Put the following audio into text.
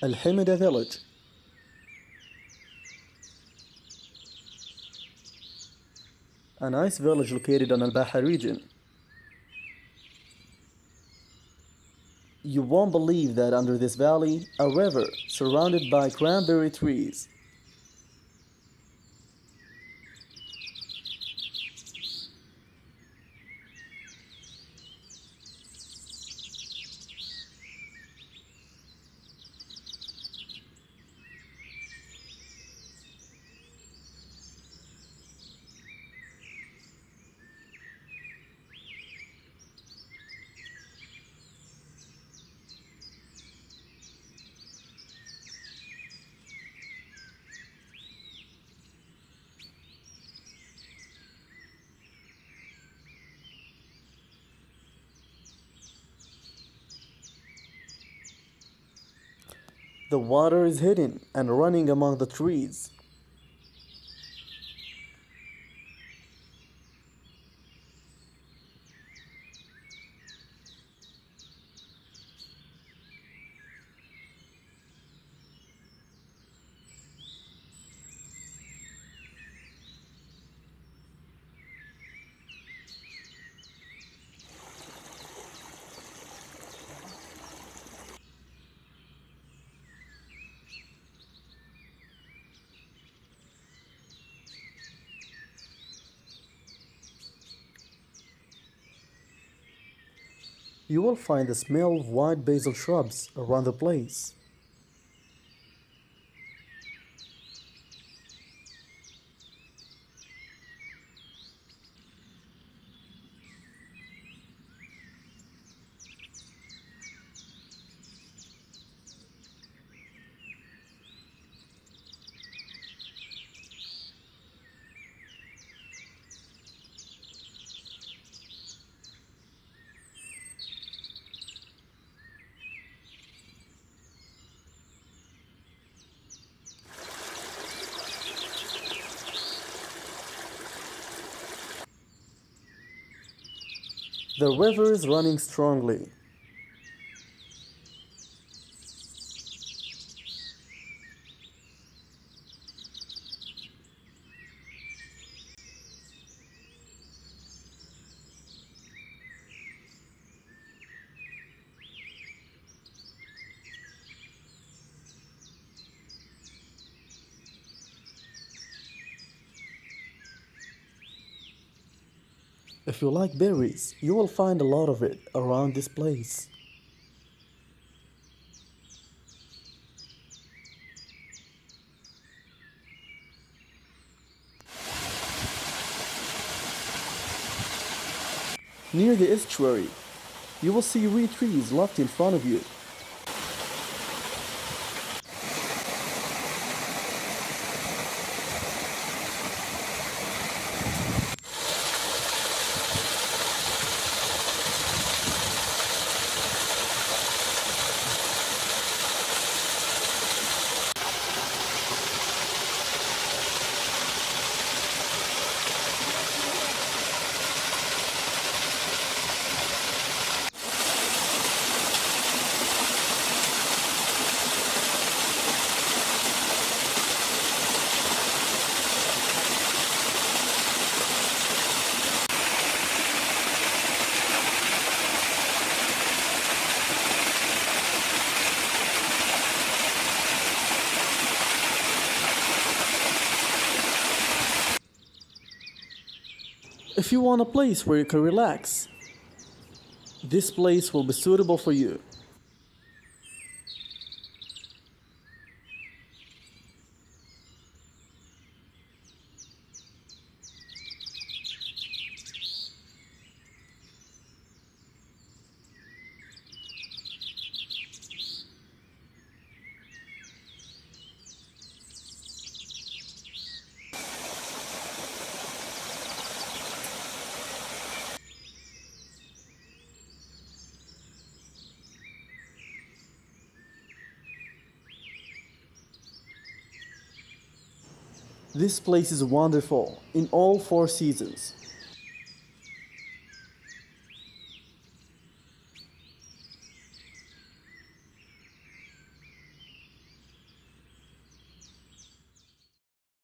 Al-Himida village. A nice village located on Al-Baha region. You won't believe that under this valley, a river surrounded by cranberry trees. The water is hidden and running among the trees. You will find the smell of white basil shrubs around the place. The river is running strongly. If you like berries, you will find a lot of it around this place. Near the estuary, you will see reed trees left in front of you. If you want a place where you can relax, this place will be suitable for you. This place is wonderful in all four seasons.